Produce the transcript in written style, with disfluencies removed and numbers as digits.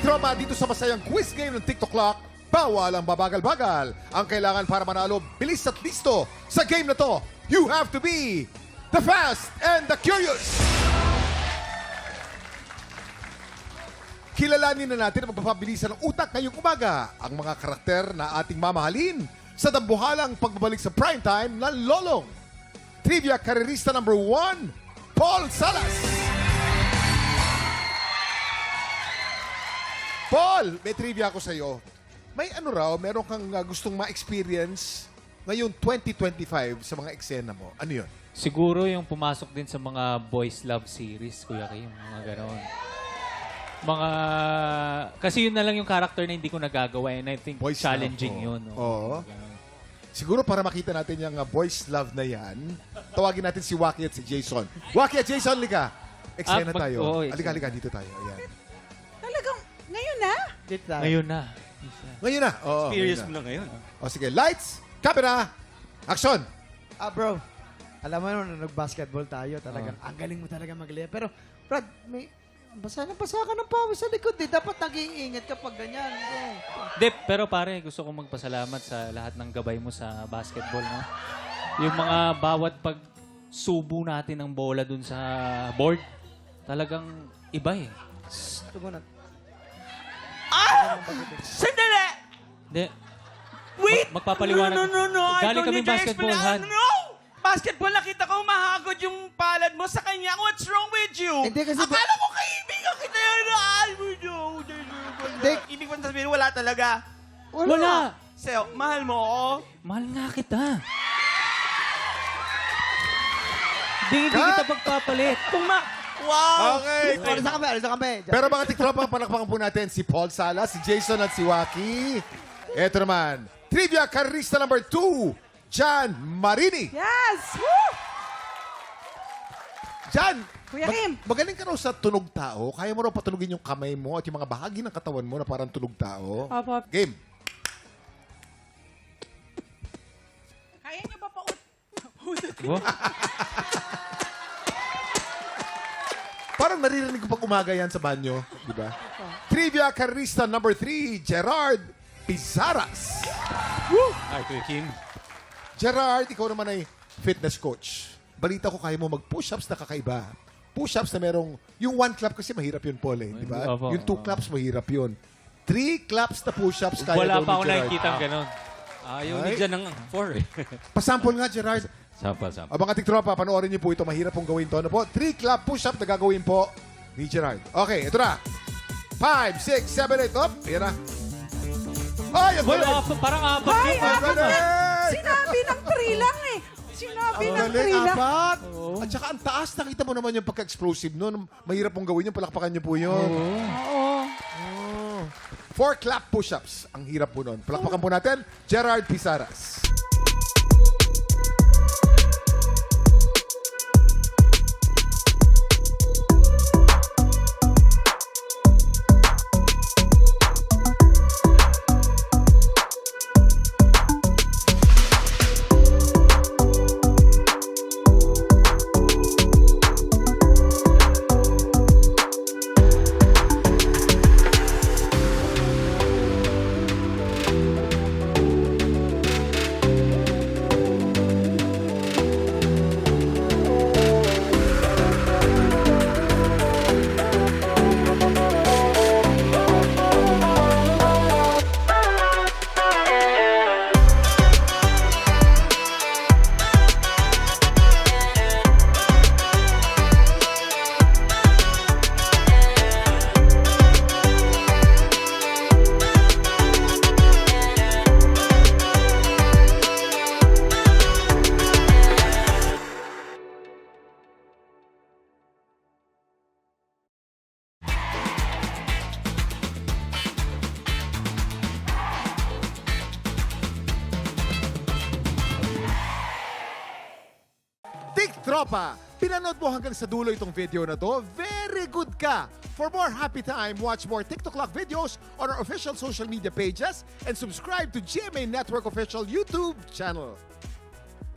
Tiktropa, dito sa masayang quiz game ng TikTok Clock, bawal ang babagal-bagal. Ang kailangan para manalo, bilis at listo. Sa game na to, you have to be the fast and the curious. Kilalanin na natin ang magpapabilisan ng utak ngayong umaga. Ang mga karakter na ating mamahalin sa dambuhalang pagbabalik sa primetime ng Lolong. Trivia karerista number 1, Paul Salas. Paul, may trivia ako sa iyo. May ano raw, meron kang gustong ma-experience ngayong 2025 sa mga eksena mo. Ano yun? Siguro yung pumasok din sa mga boys love series, Kuya Kim, mga gano'n. Kasi yun na lang yung character na hindi ko nagagawa and I think Boys challenging love, yun. Oo. Siguro para makita natin yung boys love na yan, tawagin natin si Waki at si Jason. Waki at Jason, lika. Eksena tayo. Halika, dito tayo. Ayan. Talagang, ngayon na? Ngayon na. Ngayon na. Oo, Experience ngayon mo na ngayon. O sige, lights, camera, action. Bro, alam mo nung nag-basketball tayo, talagang ang galing mo talaga mag-layup. Pero, Brad, basa ka ng pawis sa likod eh. Dapat nag-iingat kapag ganyan. Dep, pero pare, gusto kong magpasalamat sa lahat ng gabay mo sa basketball, no? Yung mga bawat pagsubo natin ng bola dun sa board, talagang iba eh. Tugunan. Sandali! Hindi. Wait! Magpapaliwanag. No. I Galing don't kami need your basketball, explanation. Han. No! Basketball, nakita ko mahagod yung palad mo sa kanya. What's wrong with you? Hindi kasi- Akala ko kaibigan kita yun. Ibig mo sabihin, wala talaga. Wala. Sa'yo, mahal mo ako. Mahal nga kita. Hindi kita pagpapalit. Wow! Okay. Alis na kami. Pero mga tiktropa, palakpakan po natin si Paul Salas, si Jason at si Waki. Eto naman, trivia karerista number 2, Jan Marini. Yes! Woo! Jan, Kuya Kim. magaling ka raw sa tunog tao. Kaya mo raw patunugin yung kamay mo at yung mga bahagi ng katawan mo na parang tunog tao. Opo. Game. Kaya niyo ba pa Parang naririnig ko pag umaga yan sa banyo. Di ba? Trivia karerista number 3, Gerard Pizaras. Ay, Kuya Kim. Gerard, ikaw naman ay fitness coach. Balita ko kaya mo mag-push-ups na kakaiba. Push-ups na merong, yung 1 clap kasi mahirap yun, Paul, eh, di ba? Opo. Yung 2 claps mahirap yun. 3 claps na push-ups kaya Wala daw pa ni ako Gerard. nakikita gano'n. Ayaw Ay. ni dyan ng 4 eh. Pasample nga, Gerard. Sample. O mga tiktropa, panoorin niyo po ito. Mahirap pong gawin to. Ano po? 3 clap push-up na gagawin po ni Gerard. Okay, ito na. 5, 6, 7, 8. Up, ayan na. Ay, ang galing! Parang apat Ay, yung apat galing! na! Sinabi ng 3 lang eh. Sinabi Ang ng galing, 3 lang. apat. At saka ang taas, nakita mo naman yung pagka-explosive nun. Mahirap pong gawin yun. Palakpakan niyo po yun. Oo. 4 clap push-ups. Ang hirap po nun. Palakpakan po natin, Gerard Pizaras. Tiktropa, pinanood mo hanggang sa dulo itong video na to. Very good ka! For more happy time, watch more TikTok Clock videos on our official social media pages and subscribe to GMA Network official YouTube channel.